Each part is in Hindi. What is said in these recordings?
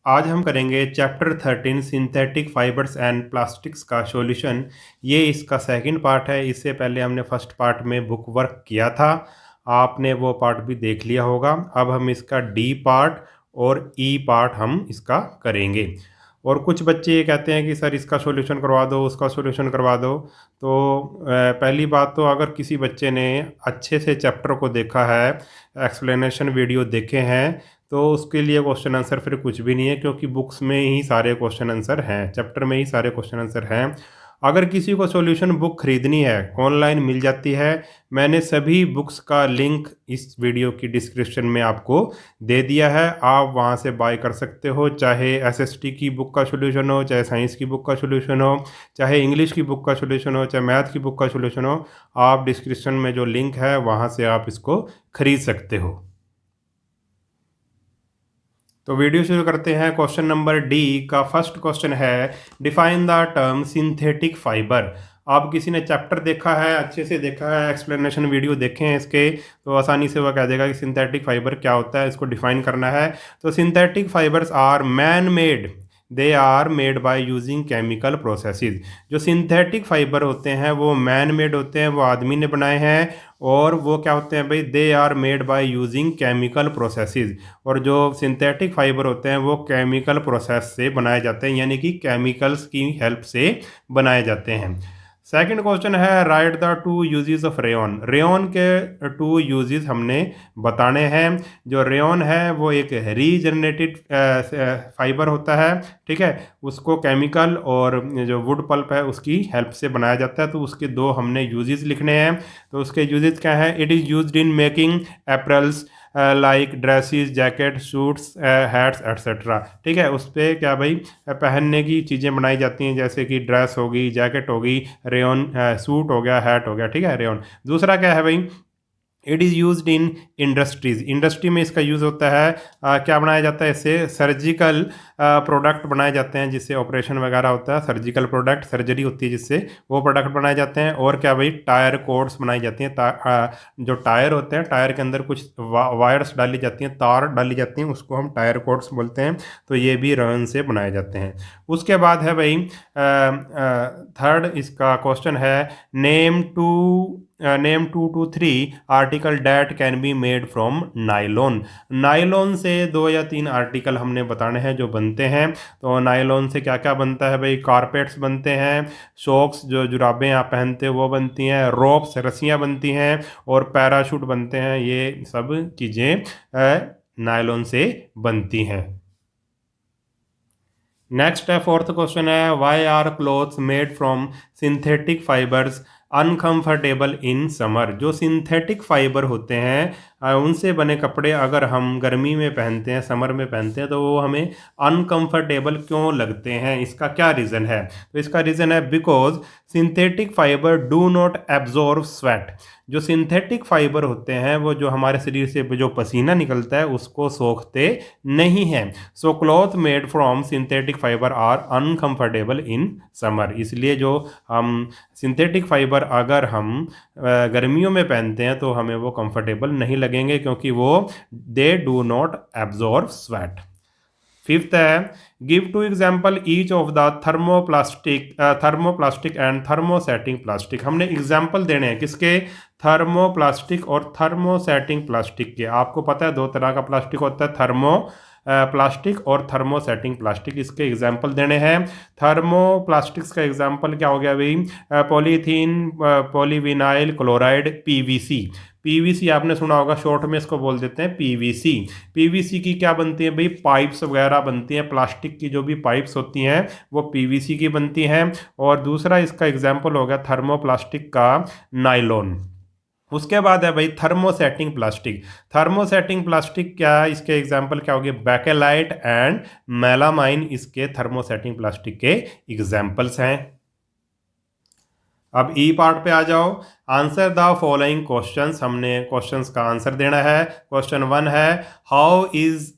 आज हम करेंगे chapter 13 synthetic fibres and plastics का सॉल्यूशन। ये इसका सेकंड पार्ट है। इससे पहले हमने फर्स्ट पार्ट में बुक वर्क किया था, आपने वो पार्ट भी देख लिया होगा। अब हम इसका डी पार्ट और ई पार्ट हम इसका करेंगे। और कुछ बच्चे ये कहते हैं कि सर इसका सॉल्यूशन करवा दो, उसका सॉल्यूशन करवा दो। तो पहली बात तो अगर किसी बच्चे ने अच्छे से चैप्टर को देखा है, एक्सप्लेनेशन वीडियो देखे हैं, तो उसके लिए क्वेश्चन आंसर फिर कुछ भी नहीं है, क्योंकि बुक्स में ही सारे क्वेश्चन आंसर हैं, चैप्टर में ही सारे क्वेश्चन आंसर हैं। अगर किसी को सॉल्यूशन बुक खरीदनी है, ऑनलाइन मिल जाती है। मैंने सभी बुक्स का लिंक इस वीडियो की डिस्क्रिप्शन में आपको दे दिया है, आप वहां से बाय कर सकते हो। चाहे एसएसटी की बुक का सॉल्यूशन हो, चाहे साइंस की बुक का सॉल्यूशन हो, चाहे इंग्लिश की बुक का सॉल्यूशन हो, चाहे मैथ की बुक का सॉल्यूशन हो, आप डिस्क्रिप्शन में जो लिंक है वहां से आप इसको खरीद सकते हो। तो वीडियो शुरू करते हैं। क्वेश्चन नंबर डी का फर्स्ट क्वेश्चन है, define the term synthetic fibre. आप किसी ने चैप्टर देखा है, अच्छे से देखा है, एक्सप्लेनेशन वीडियो देखे हैं इसके, तो आसानी से वह कह देगा कि सिंथेटिक फाइबर क्या होता है, इसको डिफाइन करना है। तो synthetic fibres are man made, they are made by using chemical processes. जो सिंथेटिक फाइबर होते हैं वो मैन मेड होते हैं, वो आदमी ने बनाए हैं। और वो क्या होते हैं भाई, they are made by using chemical processes. और जो सिंथेटिक फाइबर होते हैं वो केमिकल प्रोसेस से बनाए जाते हैं, यानी कि केमिकल्स की हेल्प से बनाए जाते हैं। सेकंड क्वेश्चन है, right the two uses of rayon. Rayon के टू यूजेस हमने बताने हैं। जो रेयन है वो एक रीजनरेटेड फाइबर होता है, ठीक है। उसको केमिकल और जो वुड पल्प है उसकी हेल्प से बनाया जाता है, तो उसके दो हमने यूजेस लिखने हैं। तो उसके यूजेस क्या है, it is used in making apparels like dresses, jacket, suits, hats etcetera. ठीक है, उस पर क्या भाई, पहनने की चीज़ें बनाई जाती हैं, जैसे कि ड्रेस होगी, जैकेट होगी, रेयन सूट हो गया, हैट हो गया, ठीक है, रेयन। दूसरा क्या है भाई, it is used in industries. Industry में इसका यूज़ होता है, क्या बनाया जाता है, इससे सर्जिकल प्रोडक्ट बनाए जाते हैं, जिससे ऑपरेशन वगैरह होता है, सर्जिकल प्रोडक्ट, सर्जरी होती है जिससे, वो प्रोडक्ट बनाए जाते हैं। और क्या भाई, टायर कोड्स बनाई जाती हैं। जो टायर होते हैं, टायर के अंदर कुछ वायर्स डाली जाती हैं, तार डाली जाती हैं, उसको हम टायर कोड्स बोलते हैं। तो ये भी रेयन से बनाए जाते हैं। उसके बाद है भाई, थर्ड इसका क्वेश्चन है, name two to three article that can be made from nylon. Nylon से 2 या 3 आर्टिकल हमने बताने हैं जो बनते हैं। तो नाइलॉन से क्या क्या बनता है भाई, कारपेट्स बनते हैं, सॉक्स जो जुराबें आप पहनते हैं वो बनती हैं, रोप्स रस्सियाँ बनती हैं, और पैराशूट बनते हैं। ये सब चीज़ें नाइलॉन से बनती हैं। नेक्स्ट है, फोर्थ क्वेश्चन है, why are clothes made from synthetic fibres uncomfortable in summer. जो सिंथेटिक फाइबर होते हैं उनसे बने कपड़े अगर हम गर्मी में पहनते हैं, समर में पहनते हैं, तो वो हमें अनकंफर्टेबल क्यों लगते हैं, इसका क्या रीज़न है। तो इसका रीज़न है, because synthetic fibre do not absorb sweat. जो सिंथेटिक फाइबर होते हैं वो जो हमारे शरीर से जो पसीना निकलता है उसको सोखते नहीं हैं। So cloth made from synthetic fibre are uncomfortable in summer. इसलिए जो हम सिंथेटिक फाइबर अगर हम गर्मियों में पहनते हैं तो हमें वो कंफर्टेबल नहीं लगेंगे, क्योंकि वो they do not absorb sweat. Fifth है, give two example each of the thermoplastic and thermosetting plastic. हमने एग्जाम्पल देने हैं किसके, थर्मोप्लास्टिक और थर्मोसेटिंग प्लास्टिक के। आपको पता है 2 तरह का प्लास्टिक होता है, थर्मो प्लास्टिक और थर्मोसेटिंग प्लास्टिक। इसके एग्जाम्पल देने हैं। थर्मोप्लास्टिक्स का एग्जाम्पल क्या हो गया भाई, polythene, polyvinyl chloride, PVC. PVC आपने सुना होगा, शॉर्ट में इसको बोल देते हैं पीवीसी। पीवीसी की क्या बनती है भाई, पाइप्स वगैरह बनती हैं, प्लास्टिक की जो भी पाइप्स होती हैं वो पीवीसी की बनती हैं। और दूसरा इसका एग्जाम्पल हो गया थर्मोप्लास्टिक का नाइलॉन। उसके बाद है भाई थर्मोसेटिंग प्लास्टिक। थर्मोसेटिंग प्लास्टिक क्या, इसके एग्जाम्पल क्या हो गए, बैकेलाइट एंड मेलामाइन इसके थर्मोसेटिंग प्लास्टिक के एग्जाम्पल्स हैं। अब ई पार्ट पे आ जाओ। आंसर द फॉलोइंग क्वेश्चंस, हमने क्वेश्चंस का आंसर देना है। क्वेश्चन 1 है, how is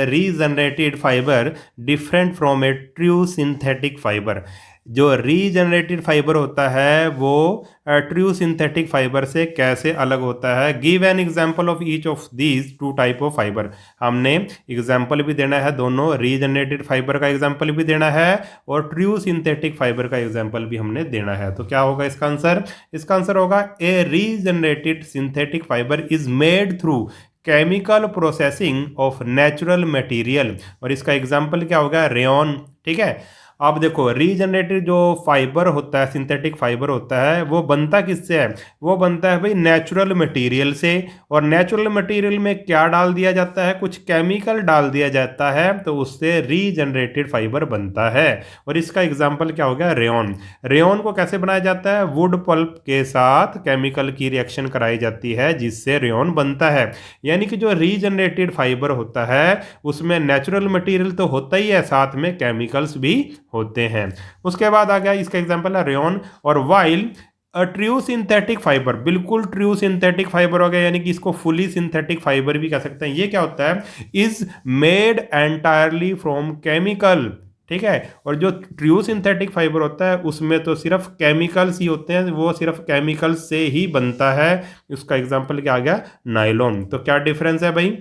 regenerated fibre different from A true synthetic fibre. जो रीजनरेटेड फाइबर होता है वो ट्रू सिंथेटिक फाइबर से कैसे अलग होता है। Give an example of each of these two type of fibre. हमने एग्जांपल भी देना है, दोनों रीजनरेटेड फाइबर का एग्जांपल भी देना है और ट्रू सिंथेटिक फाइबर का एग्जांपल भी हमने देना है। तो क्या होगा इसका आंसर? इसका आंसर होगा a regenerated synthetic fibre is made through chemical processing of natural material. और इसका एग्जांपल क्या होगा? रेयॉन। ठीक है, अब देखो रीजनरेटेड जो फाइबर होता है, सिंथेटिक फाइबर होता है, वो बनता किससे है? वो बनता है भाई नेचुरल मटेरियल से। और नेचुरल मटेरियल में क्या डाल दिया जाता है? कुछ केमिकल डाल दिया जाता है, तो उससे रीजनरेटेड फाइबर बनता है। और इसका एग्जांपल क्या हो गया? रेयॉन। रेयॉन को कैसे बनाया जाता है? वुड पल्प के साथ केमिकल की रिएक्शन कराई जाती है जिससे रेयॉन बनता है। यानी कि जो रीजनरेटेड फाइबर होता है उसमें नेचुरल मटेरियल तो होता ही है, साथ में केमिकल्स भी होते हैं। उसके बाद आ गया इसका एग्जांपल है रेयॉन। और while a true synthetic fibre, बिल्कुल ट्रू सिंथेटिक फाइबर हो गया, यानी कि इसको फुली सिंथेटिक फाइबर भी कह सकते हैं। ये क्या होता है? Is made entirely from chemical. ठीक है, और जो ट्रू सिंथेटिक फाइबर होता है उसमें तो सिर्फ केमिकल्स ही होते हैं, वो सिर्फ केमिकल्स से ही बनता है। उसका एग्जांपल क्या आ गया? नायलॉन। तो क्या डिफरेंस है भाई?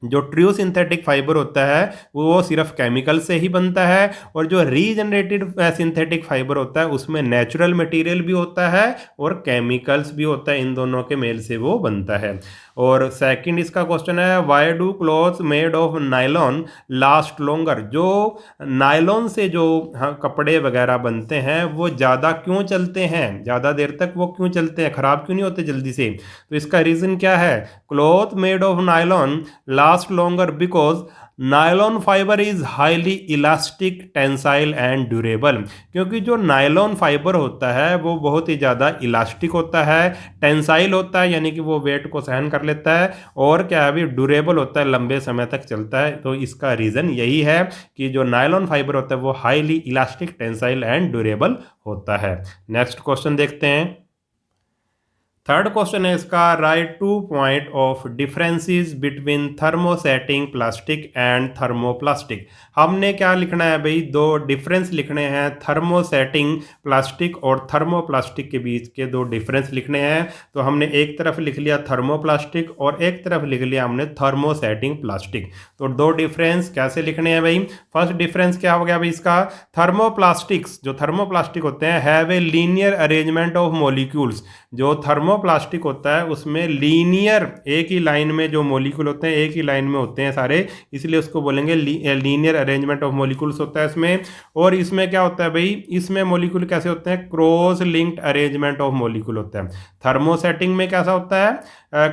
जो ट्रू सिंथेटिक फाइबर होता है वो सिर्फ केमिकल से ही बनता है, और जो रीजनरेटेड सिंथेटिक फाइबर होता है उसमें नेचुरल मटेरियल भी होता है और केमिकल्स भी होता है, इन दोनों के मेल से वो बनता है। और सेकंड इसका क्वेश्चन है, why do clothes made of nylon last longer. जो नायलॉन से जो कपड़े वगैरह बनते हैं वो ज़्यादा क्यों चलते हैं, ज़्यादा देर तक वो क्यों चलते हैं, ख़राब क्यों नहीं होते जल्दी से? तो इसका रीज़न क्या है? Cloth made of nylon last longer because nylon fibre is highly elastic, tensile and durable. क्योंकि जो नायलॉन फाइबर होता है वो बहुत ही ज़्यादा इलास्टिक होता है, टेंसाइल होता है यानी कि वो वेट को सहन कर लेता है, और क्या है भी ड्यूरेबल होता है, लंबे समय तक चलता है। तो इसका रीज़न यही है कि जो नायलॉन फाइबर होता है वो highly elastic, tensile and durable होता है। नेक्स्ट क्वेश्चन देखते हैं। थर्ड क्वेश्चन है इसका, right two point of differences between thermosetting plastic and thermoplastic. हमने क्या लिखना है भाई? दो डिफरेंस लिखने हैं, थर्मोसेटिंग प्लास्टिक और थर्मोप्लास्टिक के बीच के दो डिफरेंस लिखने हैं। तो हमने एक तरफ लिख लिया थर्मोप्लास्टिक और एक तरफ लिख लिया हमने थर्मोसेटिंग प्लास्टिक। तो दो डिफरेंस कैसे लिखने हैं भाई? फर्स्ट डिफरेंस क्या हो गया भाई इसका? थर्मोप्लास्टिक्स, जो थर्मोप्लास्टिक होते हैं, have a linear arrangement of molecules. जो थर्मोप्लास्टिक होता है उसमें लीनियर, एक ही लाइन में जो मॉलिक्यूल होते हैं एक ही लाइन में होते हैं सारे, इसलिए उसको बोलेंगे लीनियर अरेंजमेंट ऑफ मॉलिक्यूल्स होता है इसमें। और इसमें क्या होता है भाई? इसमें मॉलिक्यूल कैसे होते हैं? Cross linked arrangement of molecule होता है। थर्मोसेटिंग में कैसा होता है?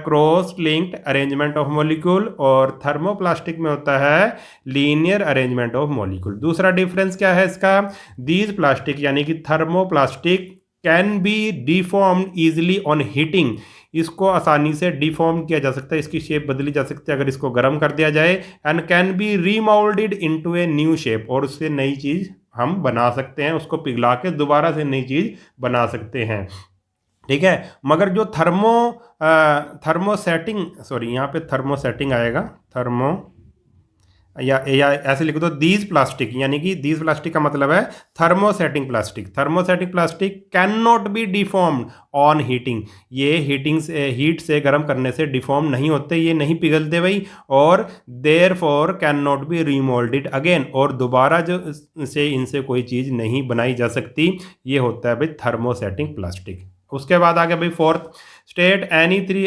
Cross linked arrangement of molecule, और थर्मोप्लास्टिक में होता है लीनियर अरेंजमेंट ऑफ मॉलिक्यूल। दूसरा डिफरेंस क्या है इसका? दीज प्लास्टिक यानी कि thermoplastic can be deformed easily on heating. इसको आसानी से डिफॉर्म किया जा सकता है, इसकी शेप बदली जा सकती है अगर इसको गर्म कर दिया जाए। And can be remoulded into a new shape, और उससे नई चीज़ हम बना सकते हैं, उसको पिघला के दोबारा से नई चीज़ बना सकते हैं। ठीक है, मगर जो थर्मोसेटिंग, सॉरी यहाँ पे थर्मोसेटिंग आएगा, थर्मो या ऐसे लिख दो दीज प्लास्टिक, यानी कि दीज प्लास्टिक का मतलब है thermosetting plastic. Thermosetting plastic can not B deformed on heating. ये हीट से गर्म करने से डिफॉर्म नहीं होते, ये नहीं पिघलते भाई, और therefore can not be remoulded again, और दोबारा जो से इनसे कोई चीज़ नहीं बनाई जा सकती। ये होता है भाई थर्मोसेटिंग प्लास्टिक। उसके बाद आ गया भाई fourth, state any three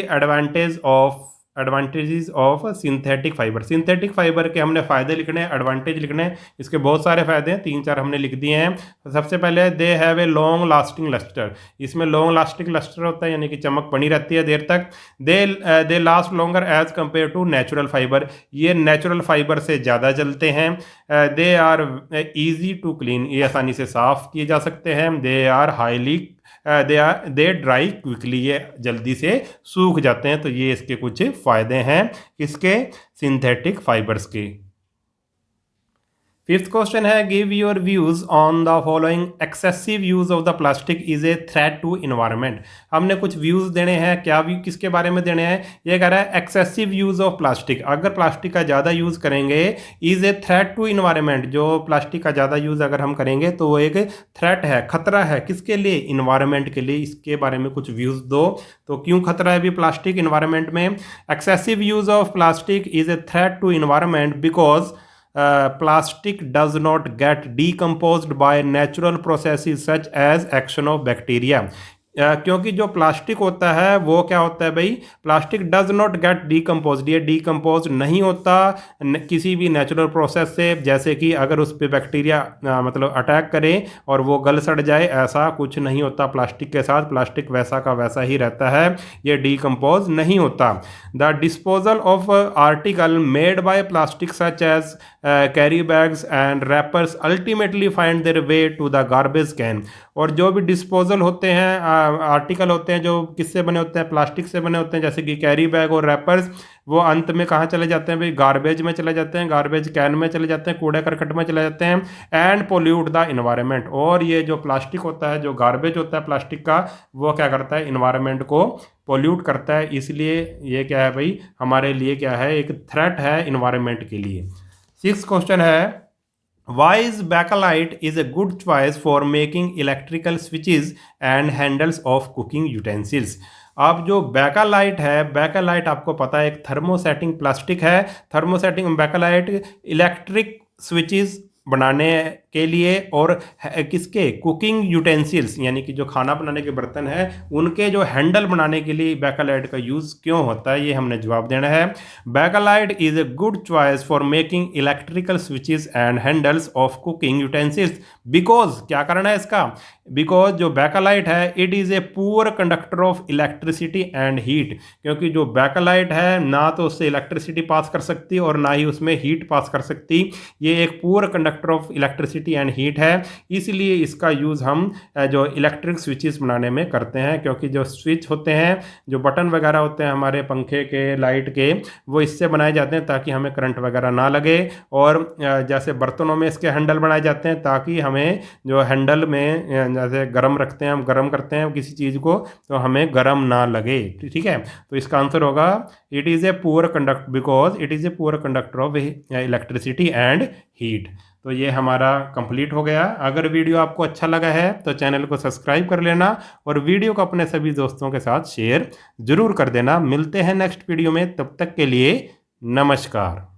advantages of synthetic fibre. Synthetic fibre के हमने फ़ायदे लिखने हैं, एडवांटेज लिखने हैं। इसके बहुत सारे फ़ायदे हैं, 3-4 हमने लिख दिए हैं। तो सबसे पहले they have a long lasting lustre. इसमें लॉन्ग लास्टिंग लस्टर होता है यानी कि चमक बनी रहती है देर तक। They last longer as compare to natural fibre. ये नेचुरल फाइबर से ज़्यादा चलते हैं। They are easy to clean, ये आसानी से साफ़ किए जा सकते हैं। They are highly they dry quickly, ये जल्दी से सूख जाते हैं। तो ये इसके कुछ फ़ायदे हैं, किसके? सिंथेटिक फाइबर्स के। फिफ्थ क्वेश्चन है give your views on the following excessive use of the plastic is a threat to environment. हमने कुछ व्यूज देने हैं, क्या व्यू किसके बारे में देने हैं? ये कह रहा है एक्सेसिव यूज ऑफ प्लास्टिक, अगर प्लास्टिक का ज़्यादा यूज करेंगे is a threat to environment, जो प्लास्टिक का ज़्यादा यूज अगर हम करेंगे तो वो एक थ्रेट है, खतरा है, किसके लिए? इन्वायरमेंट के लिए। इसके बारे में कुछ व्यूज दो। तो क्यों खतरा है भी प्लास्टिक इन्वायरमेंट में? Excessive use of plastic is a threat to environment because plastic does not get decomposed by natural processes such as action of bacteria। क्योंकि जो प्लास्टिक होता है वो क्या होता है भाई? Plastic does not gate decompose, ये डीकम्पोज नहीं होता किसी भी नेचुरल प्रोसेस से, जैसे कि अगर उस पर बैक्टीरिया मतलब अटैक करे और वो गल सड़ जाए, ऐसा कुछ नहीं होता प्लास्टिक के साथ। प्लास्टिक वैसा का वैसा ही रहता है, ये डीकम्पोज नहीं होता। The disposal of article made by plastic such as carry bags and wrappers ultimately find their way to the garbage can. और जो भी डिस्पोजल होते हैं, आर्टिकल होते हैं जो किससे बने होते हैं? प्लास्टिक से बने होते हैं, जैसे कि कैरी बैग और रैपर्स, वो अंत में कहाँ चले जाते हैं भाई? गार्बेज में चले जाते हैं, गार्बेज कैन में चले जाते हैं, कूड़े करकट में चले जाते हैं। And pollute the environment. और ये जो प्लास्टिक होता है, जो गार्बेज होता है प्लास्टिक का, वो क्या करता है? इन्वायरमेंट को पोल्यूट करता है। इसलिए ये क्या है भाई? हमारे लिए क्या है? एक थ्रेट है इन्वायरमेंट के लिए। सिक्स्थ क्वेश्चन है Why is bakelite is a good choice for making electrical switches and handles of cooking utensils? अब जो बैकालाइट है, बैकालाइट आपको पता है एक थर्मोसेटिंग प्लास्टिक है। थर्मोसेटिंग बैकालाइट इलेक्ट्रिक स्विचेस बनाने के लिए और किसके? कुकिंग यूटेंसिल्स, यानी कि जो खाना बनाने के बर्तन हैं उनके जो हैंडल बनाने के लिए बैकालाइट का यूज़ क्यों होता है, ये हमने जवाब देना है। Bakelite is a good choice for making electrical switches and handles of cooking utensils because, क्या करना है इसका? बिकॉज जो बैकालाइट है it is a poor conductor of electricity and heat, क्योंकि जो बैकालाइट है ना तो उससे इलेक्ट्रिसिटी पास कर सकती और ना ही उसमें हीट पास कर सकती। ये एक poor conductor of electricity and heat है, इसलिए इसका यूज़ हम जो इलेक्ट्रिक स्विचेस बनाने में करते हैं। क्योंकि जो स्विच होते हैं, जो बटन वगैरह होते हैं हमारे पंखे के, लाइट के, वो इससे बनाए जाते हैं ताकि हमें करंट वगैरह ना लगे। और जैसे बर्तनों में इसके हैंडल बनाए जाते हैं ताकि हमें जो हैंडल में जैसे गर्म रखते हैं, हम गर्म करते हैं किसी चीज़ को, तो हमें गर्म ना लगे। ठीक है, तो इसका आंसर होगा it is a poor conduct because it is a poor conductor of electricity and heat. तो ये हमारा कंप्लीट हो गया। अगर वीडियो आपको अच्छा लगा है तो चैनल को सब्सक्राइब कर लेना और वीडियो को अपने सभी दोस्तों के साथ शेयर जरूर कर देना। मिलते हैं नेक्स्ट वीडियो में, तब तक के लिए नमस्कार।